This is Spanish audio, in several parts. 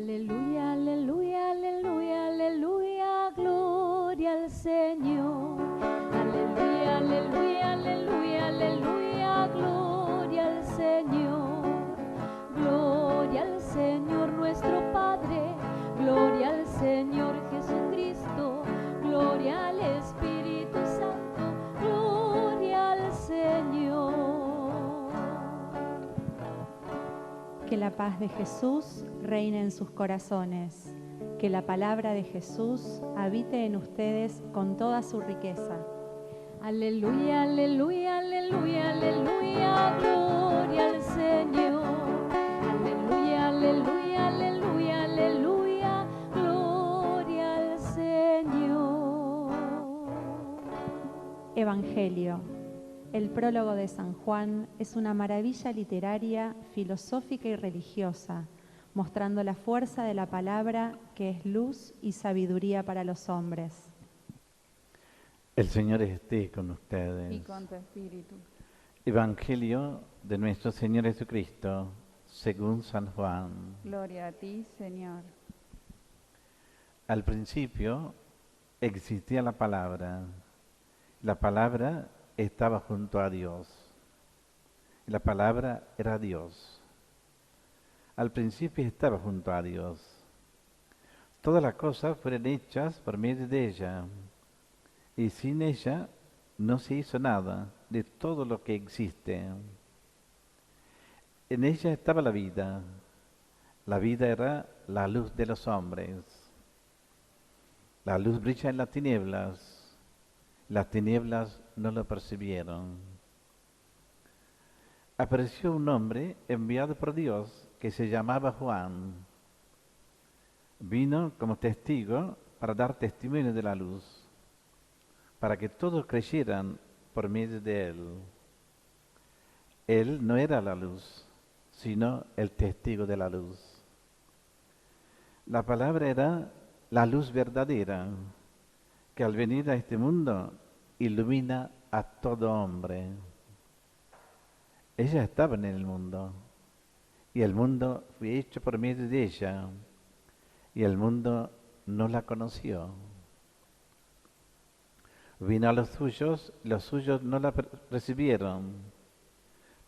Aleluya, aleluya, aleluya, aleluya, gloria al Señor. Aleluya, aleluya, aleluya, aleluya, gloria al Señor. Gloria al Señor nuestro Padre, gloria al Señor Jesucristo, gloria al Espíritu Santo, gloria al Señor. Que la paz de Jesús reine en sus corazones, que la palabra de Jesús habite en ustedes con toda su riqueza. Aleluya, aleluya, aleluya, aleluya, gloria al Señor. Aleluya, aleluya, aleluya, aleluya, gloria al Señor. Evangelio. El prólogo de San Juan es una maravilla literaria, filosófica y religiosa, mostrando la fuerza de la palabra que es luz y sabiduría para los hombres. El Señor esté con ustedes. Y con tu espíritu. Evangelio de nuestro Señor Jesucristo, según San Juan. Gloria a ti, Señor. Al principio existía la palabra. La palabra estaba junto a Dios. La palabra era Dios. Al principio estaba junto a Dios. Todas las cosas fueron hechas por medio de ella. Y sin ella no se hizo nada de todo lo que existe. En ella estaba la vida. La vida era la luz de los hombres. La luz brilla en las tinieblas. Las tinieblas no lo percibieron. Apareció un hombre enviado por Dios que se llamaba Juan. Vino como testigo para dar testimonio de la luz, para que todos creyeran por medio de él. Él no era la luz, sino el testigo de la luz. La palabra era la luz verdadera, que al venir a este mundo ilumina a todo hombre. Ella estaba en el mundo, y el mundo fue hecho por medio de ella, y el mundo no la conoció. Vino a los suyos no la recibieron,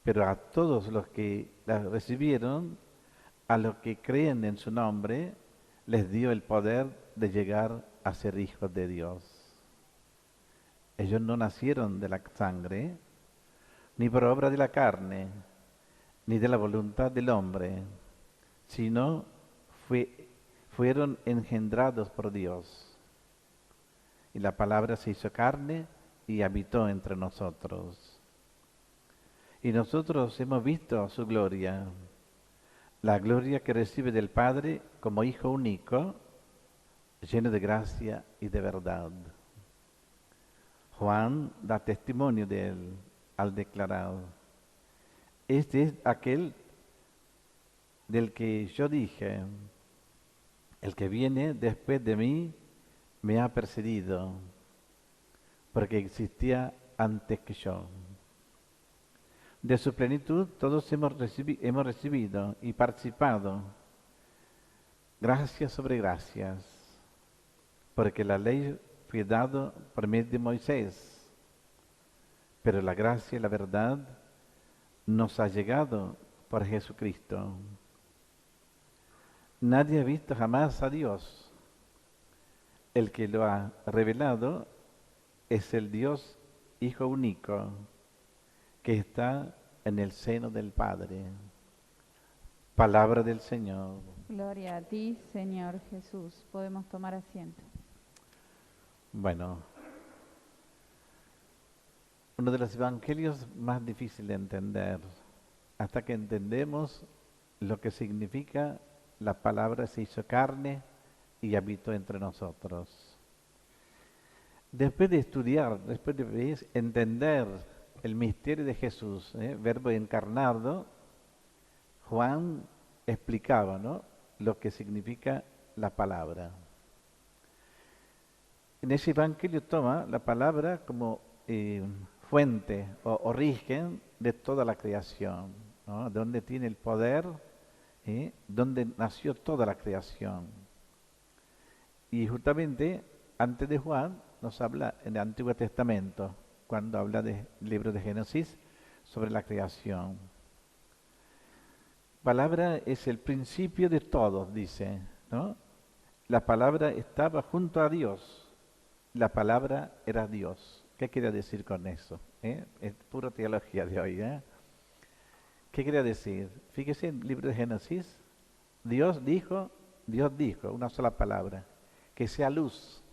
pero a todos los que la recibieron, a los que creen en su nombre, les dio el poder de llegar a ser hijos de Dios. Ellos no nacieron de la sangre, ni por obra de la carne, ni de la voluntad del hombre, sino fueron engendrados por Dios. Y la palabra se hizo carne y habitó entre nosotros. Y nosotros hemos visto su gloria, la gloria que recibe del Padre como Hijo único, lleno de gracia y de verdad. Juan da testimonio de él al declarar: este es aquel del que yo dije, el que viene después de mí me ha precedido, porque existía antes que yo. De su plenitud todos hemos recibido y participado, gracias sobre gracias, porque la ley fue dada por medio de Moisés, pero la gracia y la verdad nos ha llegado por Jesucristo. Nadie ha visto jamás a Dios. El que lo ha revelado es el Dios Hijo único, que está en el seno del Padre. Palabra del Señor. Gloria a ti, Señor Jesús. Podemos tomar asiento. Bueno, uno de los evangelios más difíciles de entender, hasta que entendemos lo que significa la palabra se hizo carne y habitó entre nosotros. Después de estudiar, después de entender el misterio de Jesús, verbo encarnado, Juan explicaba, ¿no?, lo que significa la palabra. En ese evangelio toma la palabra como fuente o origen de toda la creación, ¿no?, donde tiene el poder donde nació toda la creación. Y justamente antes de Juan nos habla en el Antiguo Testamento, cuando habla del libro de Génesis, sobre la creación. Palabra es el principio de todo, dice, ¿no? La palabra estaba junto a Dios. La palabra era Dios. ¿Qué quería decir con eso? Es pura teología de hoy. ¿Qué quería decir? Fíjese en el libro de Génesis. Dios dijo, una sola palabra, que sea luz.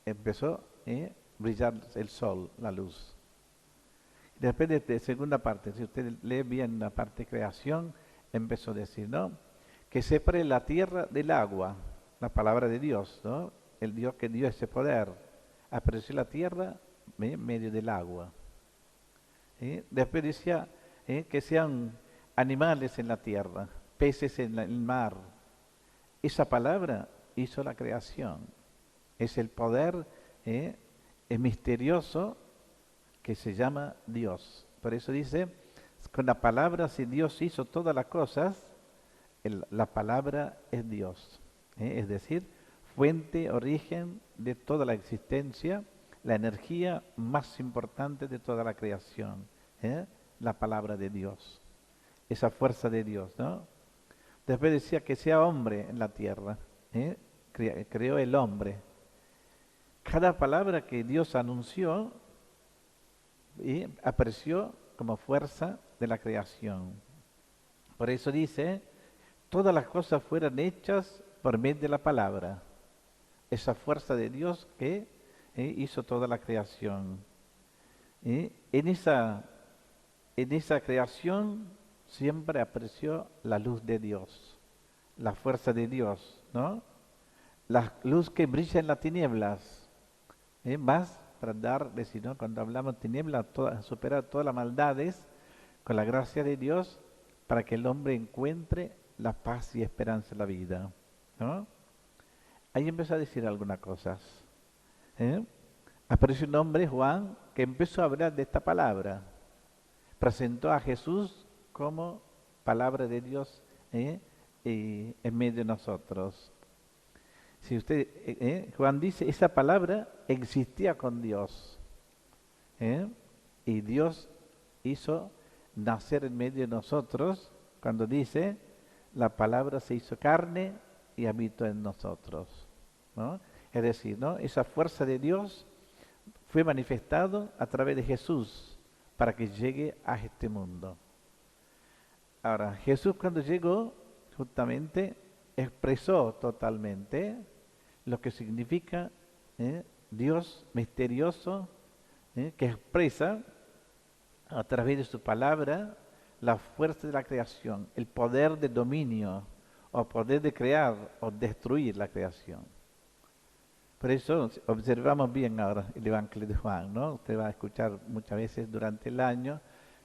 Empezó a brillar el sol, la luz. Después de segunda parte, si usted lee bien la parte de creación, empezó a decir, ¿no? Que separe la tierra del agua, la palabra de Dios, ¿no? El Dios que dio ese poder. Apareció la tierra en medio del agua. Después decía que sean animales en la tierra, peces en el mar. Esa palabra hizo la creación. Es el poder es misterioso que se llama Dios. Por eso dice, con la palabra, si Dios hizo todas las cosas, la palabra es Dios. Es decir, fuente, origen de toda la existencia, la energía más importante de toda la creación. La palabra de Dios. Esa fuerza de Dios, ¿no? Después decía que sea hombre en la tierra. Creó el hombre. Cada palabra que Dios anunció apareció como fuerza de la creación. Por eso dice, todas las cosas fueron hechas por medio de la palabra. Esa fuerza de Dios que hizo toda la creación. En esa creación siempre apareció la luz de Dios, la fuerza de Dios, ¿no? La luz que brilla en las tinieblas. Más para decir, ¿no? Cuando hablamos de tinieblas, superar todas las maldades con la gracia de Dios para que el hombre encuentre la paz y esperanza en la vida, ¿no? Ahí empezó a decir algunas cosas. Apareció un hombre, Juan, que empezó a hablar de esta palabra. Presentó a Jesús como palabra de Dios en medio de nosotros. Si usted, Juan dice, esa palabra existía con Dios. Y Dios hizo nacer en medio de nosotros cuando dice, la palabra se hizo carne y habitó en nosotros, ¿no? Es decir, ¿no? Esa fuerza de Dios fue manifestado a través de Jesús para que llegue a este mundo. Ahora, Jesús cuando llegó, justamente expresó totalmente lo que significa Dios misterioso, que expresa a través de su palabra la fuerza de la creación, el poder de dominio, o poder de crear o destruir la creación. Por eso observamos bien ahora el Evangelio de Juan, ¿no? Usted va a escuchar muchas veces durante el año,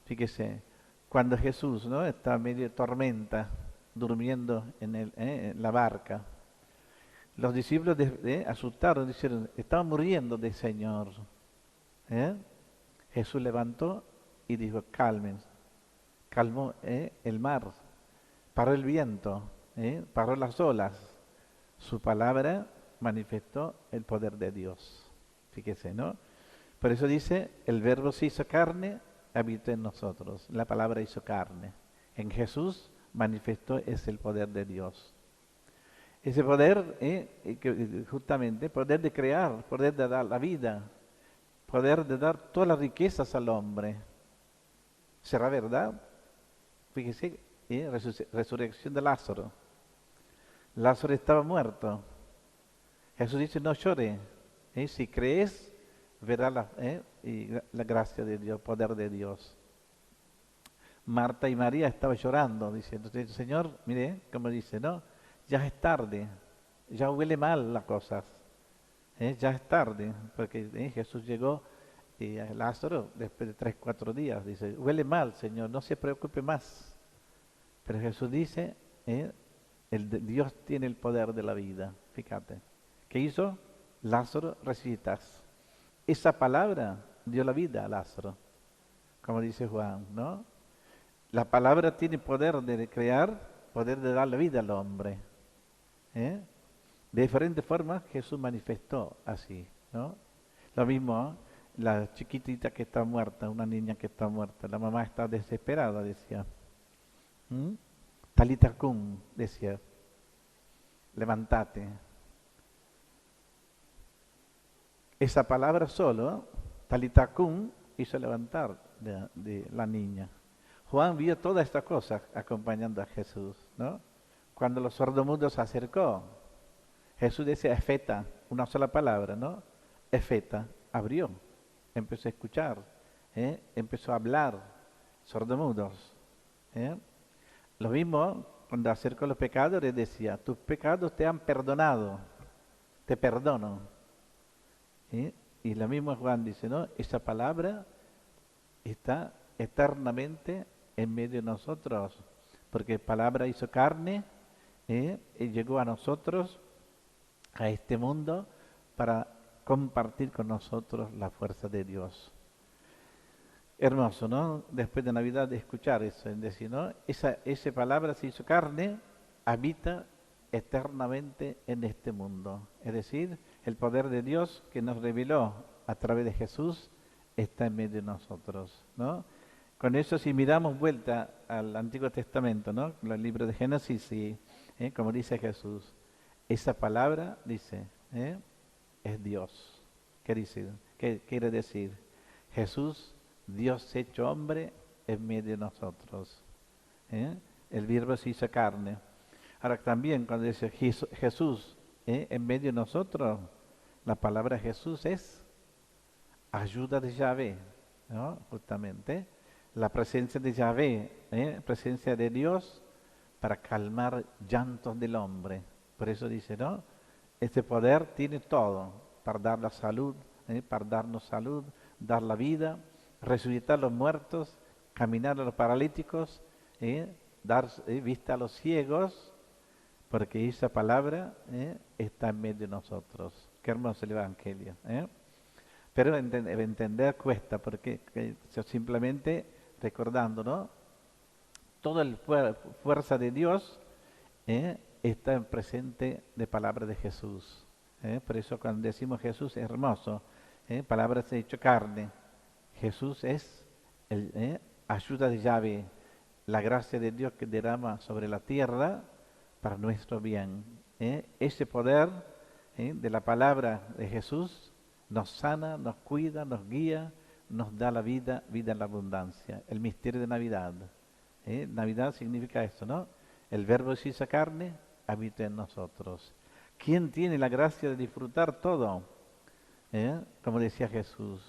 fíjese, cuando Jesús, ¿no?, está medio de tormenta, durmiendo en la barca, los discípulos asustaron, dijeron, estamos muriendo del Señor. Jesús levantó y dijo, calmen, calmó el mar, paró el viento, paró las olas. Su palabra manifestó el poder de Dios. Fíjese, ¿no? Por eso dice, el verbo se hizo carne, habitó en nosotros. La palabra hizo carne. En Jesús manifestó es el poder de Dios. Ese poder, justamente, poder de crear, poder de dar la vida, poder de dar todas las riquezas al hombre. ¿Será verdad? Fíjese, resurrección de Lázaro. Lázaro estaba muerto. Jesús dice, no llore. Si crees, verás la gracia de Dios, poder de Dios. Marta y María estaban llorando, diciendo, Señor, mire, como dice, ¿no? Ya es tarde, ya huele mal las cosas. Ya es tarde, porque Jesús llegó y a Lázaro después de 3, 4 días, dice, huele mal, Señor, no se preocupe más. Pero Jesús dice, Dios tiene el poder de la vida, fíjate. ¿Qué hizo? Lázaro resucitas. Esa palabra dio la vida a Lázaro, como dice Juan, ¿no? La palabra tiene poder de crear poder de dar la vida al hombre. ¿Eh? De diferentes formas Jesús manifestó así, ¿no? Lo mismo, la chiquitita que está muerta, una niña que está muerta, la mamá está desesperada, decía. ¿Mm? Talita cum, decía, levántate. Esa palabra solo, talita cum, hizo levantar de la niña. Juan vio todas estas cosas acompañando a Jesús, ¿no? Cuando los sordomudos se acercó, Jesús decía efeta, una sola palabra, ¿no? Efeta, abrió, empezó a escuchar, empezó a hablar, sordomudos. Lo mismo cuando acercó a los pecadores decía, tus pecados te han perdonado, te perdono. Y lo mismo Juan dice, ¿no? Esa palabra está eternamente en medio de nosotros, porque palabra hizo carne y llegó a nosotros, a este mundo, para compartir con nosotros la fuerza de Dios. Hermoso, ¿no? Después de Navidad de escuchar eso, en decir, ¿no? Esa palabra se hizo carne, habita eternamente en este mundo. Es decir, el poder de Dios que nos reveló a través de Jesús está en medio de nosotros, ¿no? Con eso, si miramos vuelta al Antiguo Testamento, ¿no? El libro de Génesis, y, como dice Jesús, esa palabra dice, es Dios. ¿Qué quiere decir? Jesús, Dios hecho hombre en medio de nosotros. El verbo se hizo carne. Ahora también cuando dice Jesús en medio de nosotros, la palabra Jesús es ayuda de Yahvé, ¿no? Justamente la presencia de Yahvé, presencia de Dios para calmar llantos del hombre. Por eso dice, ¿no? Este poder tiene todo para dar la salud, para darnos salud, dar la vida, resucitar a los muertos, caminar a los paralíticos, dar vista a los ciegos, porque esa palabra está en medio de nosotros. Qué hermoso el Evangelio. Pero entender cuesta, porque simplemente recordando, ¿no? Toda la fuerza de Dios está en presente de palabra de Jesús. Por eso cuando decimos Jesús es hermoso. Palabra se ha hecho carne. Jesús es el ayuda de Yahvé, la gracia de Dios que derrama sobre la tierra para nuestro bien. Ese poder de la palabra de Jesús nos sana, nos cuida, nos guía, nos da la vida, vida en la abundancia. El misterio de Navidad. Navidad significa esto, ¿no? El verbo se hizo carne, habita en nosotros. ¿Quién tiene la gracia de disfrutar todo? Como decía Jesús,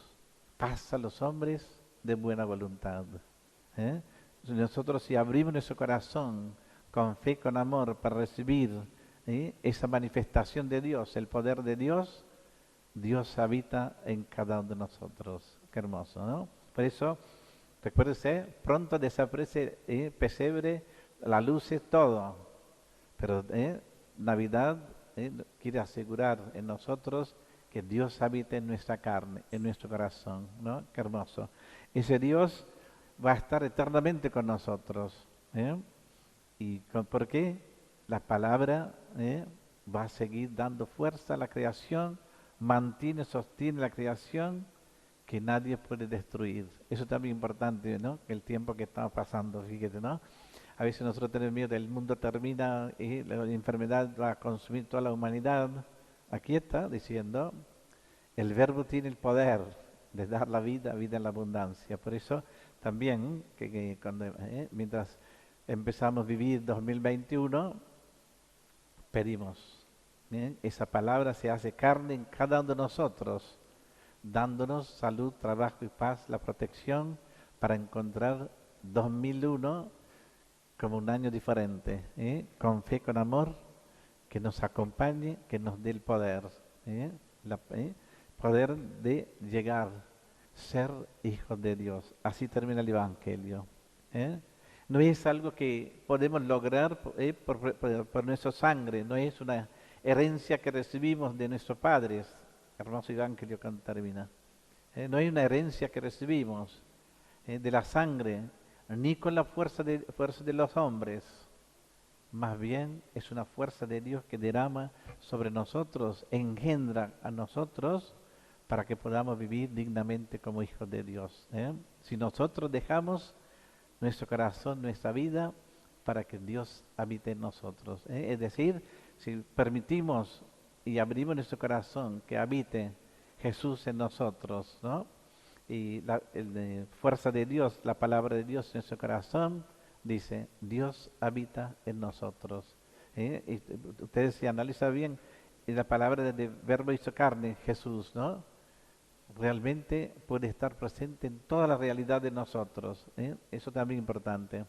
paz a los hombres de buena voluntad. Nosotros si abrimos nuestro corazón con fe, con amor, para recibir esa manifestación de Dios, el poder de Dios, Dios habita en cada uno de nosotros. Qué hermoso, ¿no? Por eso, recuérdese, pronto desaparece pesebre, las luces, todo. Pero Navidad quiere asegurar en nosotros que Dios habita en nuestra carne, en nuestro corazón, ¿no? Qué hermoso. Ese Dios va a estar eternamente con nosotros. ¿Por qué? La palabra va a seguir dando fuerza a la creación, mantiene, sostiene la creación que nadie puede destruir. Eso también es importante, ¿no? El tiempo que estamos pasando, fíjate, ¿no? A veces nosotros tenemos miedo, el mundo termina y la enfermedad va a consumir toda la humanidad. Aquí está diciendo, el verbo tiene el poder de dar la vida, vida en la abundancia. Por eso también, mientras empezamos a vivir 2021, pedimos, esa palabra se hace carne en cada uno de nosotros, dándonos salud, trabajo y paz, la protección para encontrar 2001 como un año diferente, con fe, con amor, que nos acompañe, que nos dé el poder, poder de llegar, ser hijos de Dios. Así termina el Evangelio. No es algo que podemos lograr por nuestra sangre, no es una herencia que recibimos de nuestros padres. Hermoso Evangelio cuando termina. No hay una herencia que recibimos de la sangre, ni con la fuerza de los hombres, más bien es una fuerza de Dios que derrama sobre nosotros, engendra a nosotros para que podamos vivir dignamente como hijos de Dios. Si nosotros dejamos nuestro corazón, nuestra vida, para que Dios habite en nosotros. Es decir, si permitimos y abrimos nuestro corazón que habite Jesús en nosotros, ¿no? Y la fuerza de Dios, la palabra de Dios en nuestro corazón, dice, Dios habita en nosotros. Y ustedes si analizan bien, la palabra de verbo hizo carne, Jesús, ¿no? Realmente puede estar presente en toda la realidad de nosotros. Eso también es importante.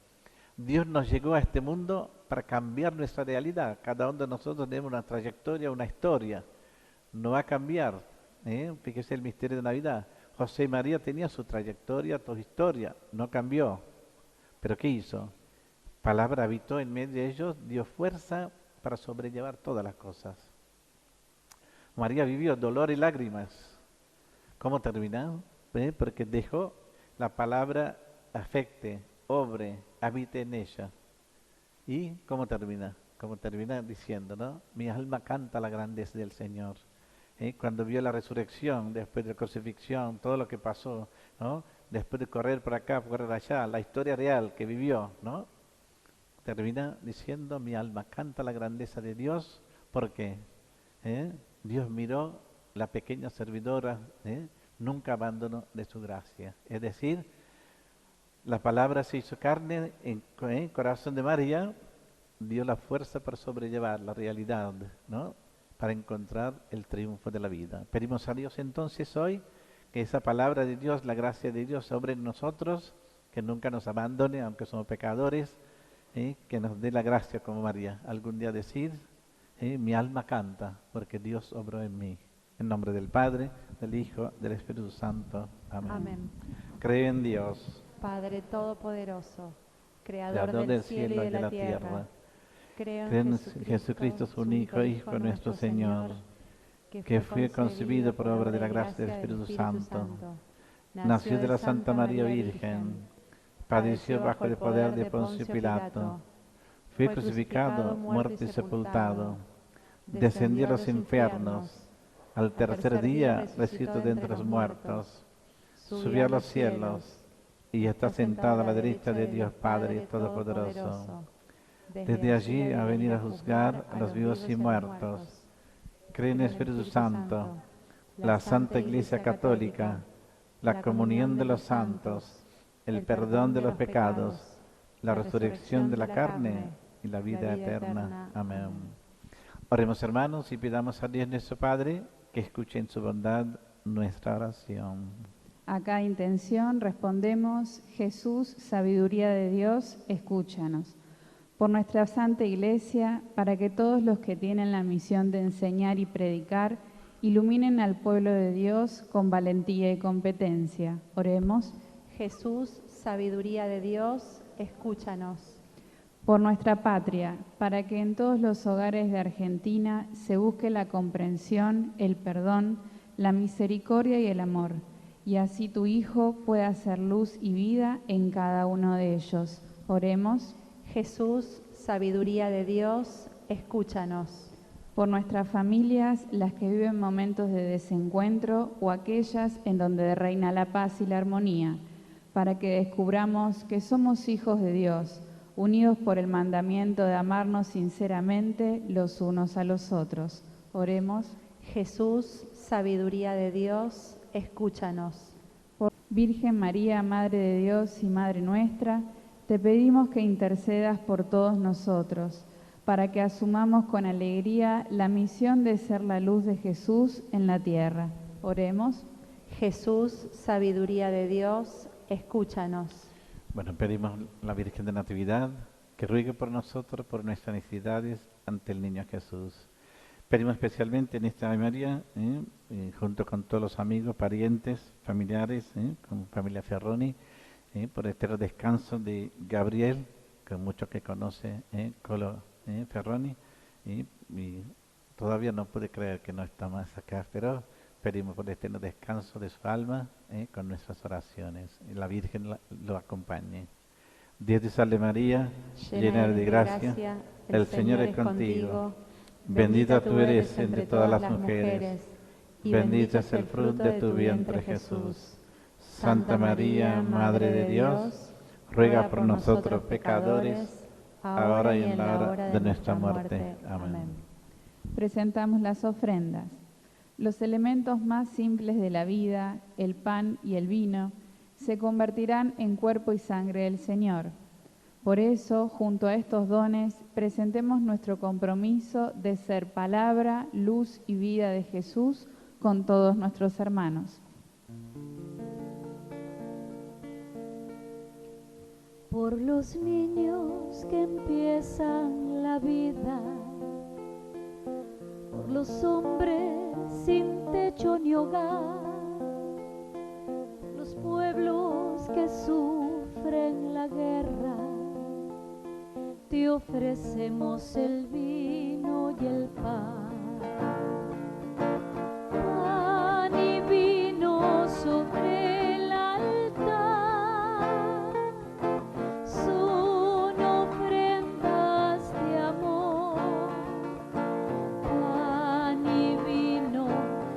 Dios nos llegó a este mundo para cambiar nuestra realidad. Cada uno de nosotros tenemos una trayectoria, una historia. No va a cambiar. Fíjese el misterio de Navidad. José y María tenían su trayectoria, su historia. No cambió. ¿Pero qué hizo? Palabra habitó en medio de ellos, dio fuerza para sobrellevar todas las cosas. María vivió dolor y lágrimas. ¿Cómo terminó? Porque dejó la palabra afecte, obre, habite en ella. ¿Y cómo termina? Como termina diciendo, ¿no? Mi alma canta la grandeza del Señor. Cuando vio la resurrección, después de la crucifixión, todo lo que pasó, ¿no? Después de correr por acá, correr allá, la historia real que vivió, ¿no? Termina diciendo, mi alma canta la grandeza de Dios, porque Dios miró la pequeña servidora, nunca abandonó de su gracia. Es decir, la palabra se hizo carne en el corazón de María, dio la fuerza para sobrellevar la realidad, ¿no? Para encontrar el triunfo de la vida. Pedimos a Dios entonces hoy que esa palabra de Dios, la gracia de Dios sobre nosotros, que nunca nos abandone, aunque somos pecadores, que nos dé la gracia como María. Algún día decir, mi alma canta, porque Dios obró en mí. En nombre del Padre, del Hijo, del Espíritu Santo. Amén. Amén. Creo en Dios, Padre Todopoderoso, Creador Creador del cielo y de la tierra. Creo Creo en en Jesucristo, su único Hijo, nuestro Señor, que fue concebido por obra de la gracia del Espíritu Santo. Nació de la Santa María Virgen, padeció bajo el poder de Poncio Pilato, fue crucificado, muerto y sepultado, descendió a los infiernos, al tercer día resucitó de entre los muertos, subió a los cielos y está sentado a la derecha de Dios Padre Todopoderoso. Desde allí a venir a juzgar a los vivos y muertos. Cree en el Espíritu Santo, la Santa Iglesia Católica, la comunión de los santos, el perdón de los pecados, la resurrección de la carne y la vida eterna. Amén. Oremos, hermanos, y pidamos a Dios nuestro Padre que escuche en su bondad nuestra oración. A cada intención respondemos, Jesús, sabiduría de Dios, escúchanos. Por nuestra Santa Iglesia, para que todos los que tienen la misión de enseñar y predicar, iluminen al pueblo de Dios con valentía y competencia. Oremos. Jesús, sabiduría de Dios, escúchanos. Por nuestra patria, para que en todos los hogares de Argentina se busque la comprensión, el perdón, la misericordia y el amor, y así tu Hijo pueda ser luz y vida en cada uno de ellos. Oremos. Jesús, sabiduría de Dios, escúchanos. Por nuestras familias, las que viven momentos de desencuentro o aquellas en donde reina la paz y la armonía, para que descubramos que somos hijos de Dios, unidos por el mandamiento de amarnos sinceramente los unos a los otros. Oremos. Jesús, sabiduría de Dios, escúchanos. Por Virgen María, Madre de Dios y Madre nuestra, te pedimos que intercedas por todos nosotros, para que asumamos con alegría la misión de ser la luz de Jesús en la tierra. Oremos. Jesús, sabiduría de Dios, escúchanos. Bueno, pedimos a la Virgen de Natividad que ruegue por nosotros, por nuestras necesidades ante el Niño Jesús. Pedimos especialmente en esta Ave María, junto con todos los amigos, parientes, familiares, con familia Ferroni, por este descanso de Gabriel, que muchos que conoce, Colo Ferroni, y todavía no puede creer que no está más acá, pero pedimos por este descanso de su alma, con nuestras oraciones, y la Virgen lo acompañe. Dios te salve María, llena de gracia, El Señor es contigo. Bendita tú eres entre todas las mujeres, y bendito es el fruto de tu vientre, Jesús. Santa María, Madre de Dios, ruega por nosotros pecadores, ahora y en la hora de nuestra muerte. Amén. Presentamos las ofrendas. Los elementos más simples de la vida, el pan y el vino, se convertirán en cuerpo y sangre del Señor. Por eso, junto a estos dones, presentemos nuestro compromiso de ser palabra, luz y vida de Jesús con todos nuestros hermanos. Por los niños que empiezan la vida, por los hombres sin techo ni hogar, por los pueblos que sufren la guerra, te ofrecemos el vino y el pan. Pan y vino sobre el altar son ofrendas de amor. Pan y vino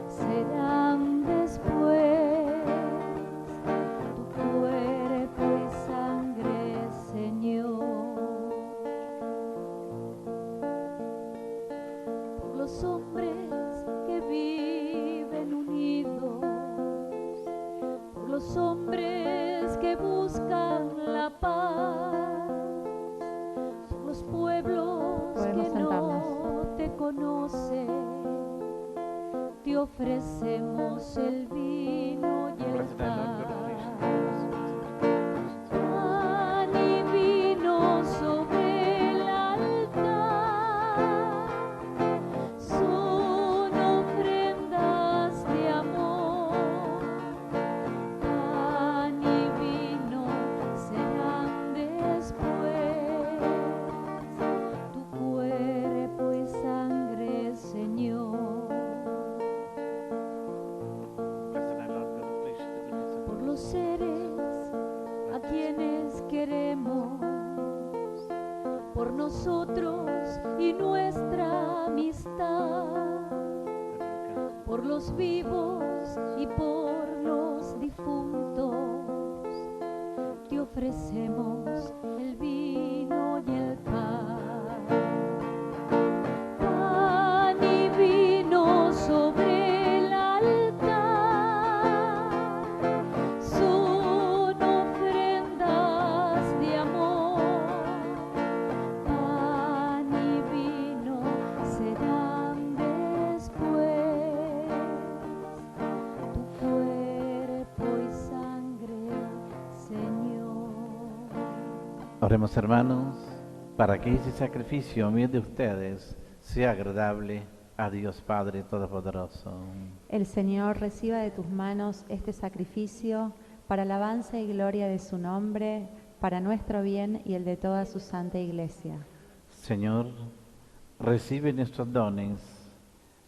serán después tu cuerpo y sangre, Señor. Por los hombres que viven unidos, por los hombres que buscan la paz, por los pueblos Podemos que sentarnos. no te conocen, te ofrecemos el vino y el pan. Pan y vino sobre el altar son ofrendas de amor. Pan y vino serán después tu cuerpo y sangre, Señor. Por los seres a quienes queremos, por nosotros y nuestra amistad, por los vivos y por los difuntos, te ofrecemos el vino y el pan. Pan y vino sobre el altar son ofrendas de amor. Pan y vino serán después tu cuerpo y sangre, Señor. Oremos, hermanos, para que ese sacrificio mío de ustedes sea agradable a Dios Padre Todopoderoso. El Señor reciba de tus manos este sacrificio para alabanza y gloria de su nombre, para nuestro bien y el de toda su santa Iglesia. Señor, recibe nuestros dones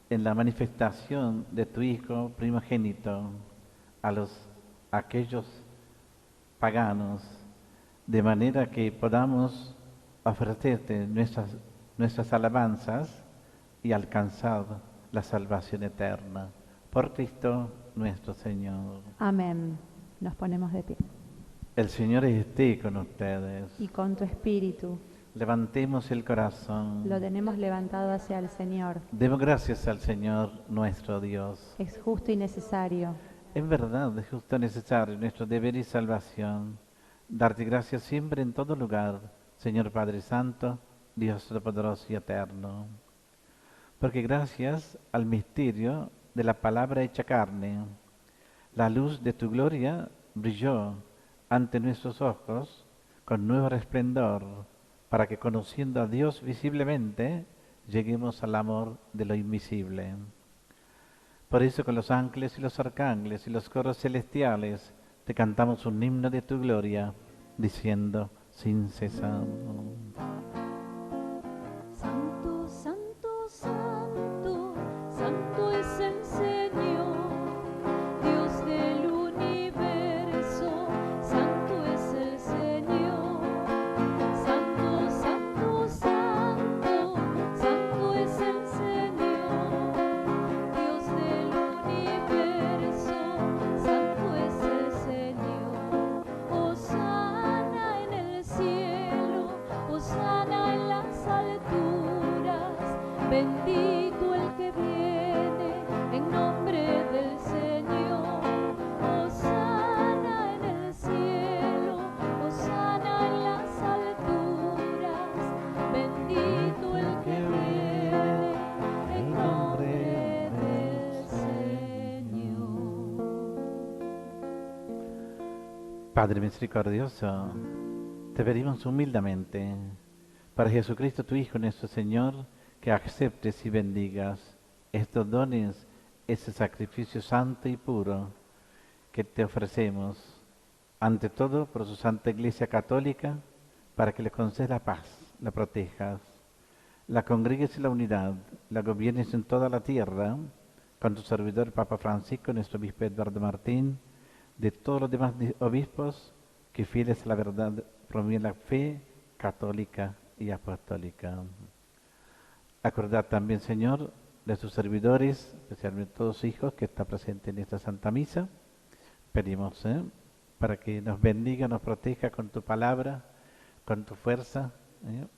en la manifestación de tu Hijo primogénito a aquellos paganos, de manera que podamos ofrecerte nuestras alabanzas y alcanzar la salvación eterna. Por Cristo nuestro Señor. Amén. Nos ponemos de pie. El Señor esté con ustedes. Y con tu espíritu Levantemos el corazón. lo tenemos levantado hacia el Señor. Demos gracias al Señor nuestro Dios. Es justo y necesario. En verdad es justo necesario nuestro deber y salvación, darte gracias siempre en todo lugar, Señor Padre Santo, Dios Todopoderoso y Eterno. Porque gracias al misterio de la palabra hecha carne, la luz de tu gloria brilló ante nuestros ojos con nuevo resplendor, para que conociendo a Dios visiblemente, lleguemos al amor de lo invisible. Por eso con los ángeles y los arcángeles y los coros celestiales te cantamos un himno de tu gloria, diciendo sin cesar. Santo, santo, santo, santo es el Señor, Dios del universo, santo es el Señor. Santo, santo, santo, Bendito el que viene en nombre del Señor. Hosana en el cielo, hosana en las alturas. Bendito el que viene en nombre del Señor. Padre misericordioso, te pedimos humildemente, para Jesucristo tu Hijo nuestro Señor, que aceptes y bendigas estos dones, ese sacrificio santo y puro que te ofrecemos, ante todo por su Santa Iglesia Católica, para que le concedas la paz, la protejas, la congregues en la unidad, la gobiernes en toda la tierra, con tu servidor el Papa Francisco, nuestro obispo Eduardo Martín, de todos los demás obispos que fieles a la verdad promueven la fe católica y apostólica. Acordad también, Señor, de sus servidores, especialmente todos sus hijos que están presentes en esta Santa Misa. Pedimos para que nos bendiga, nos proteja con tu palabra, con tu fuerza.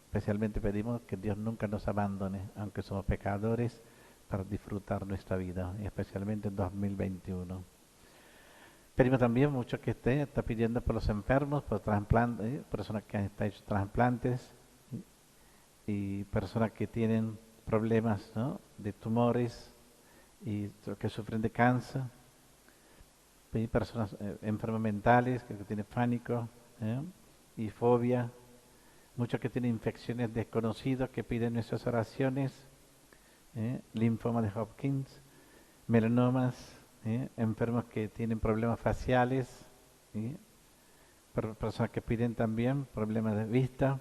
Especialmente pedimos que Dios nunca nos abandone, aunque somos pecadores, para disfrutar nuestra vida, y especialmente en 2021. Pedimos también mucho que está pidiendo por los enfermos, por trasplantes, personas que han hecho trasplantes y personas que tienen problemas, ¿no?, de tumores y que sufren de cáncer, y personas enfermas mentales que tienen pánico y fobia, muchos que tienen infecciones desconocidas que piden nuestras oraciones, linfoma de Hopkins, melanomas, enfermos que tienen problemas faciales, personas que piden también problemas de vista,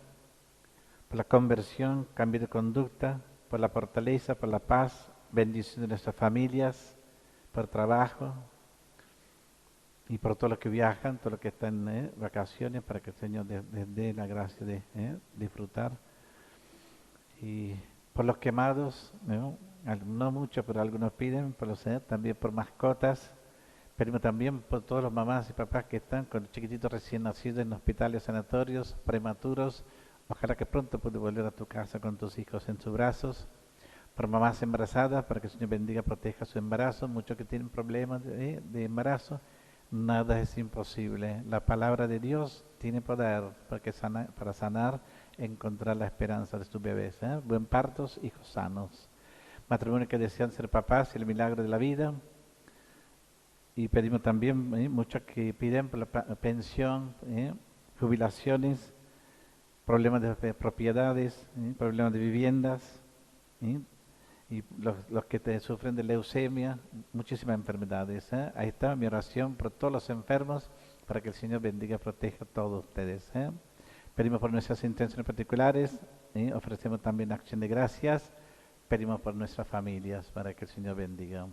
por la conversión, cambio de conducta, por la fortaleza, por la paz, bendición de nuestras familias, por trabajo y por todos los que viajan, todos los que están en vacaciones, para que el Señor les dé la gracia de disfrutar. Y por los quemados, no muchos, pero algunos piden, por los, también por mascotas. Pedimos también por todos los mamás y papás que están con chiquititos recién nacidos en hospitales, sanatorios, prematuros. Ojalá que pronto puedas volver a tu casa con tus hijos en sus brazos. Por mamás embarazadas, para que el Señor bendiga, proteja su embarazo. Muchos que tienen problemas de embarazo, nada es imposible. La palabra de Dios tiene poder para sanar, encontrar la esperanza de tus bebés. Buen partos, hijos sanos. Matrimonios que desean ser papás y el milagro de la vida. Y pedimos también muchos que piden por la pensión, jubilaciones, problemas de propiedades, problemas de viviendas, y los que sufren de leucemia, muchísimas enfermedades. Ahí está mi oración por todos los enfermos, para que el Señor bendiga y proteja a todos ustedes. Pedimos por nuestras intenciones particulares, ofrecemos también acción de gracias, pedimos por nuestras familias, para que el Señor bendiga.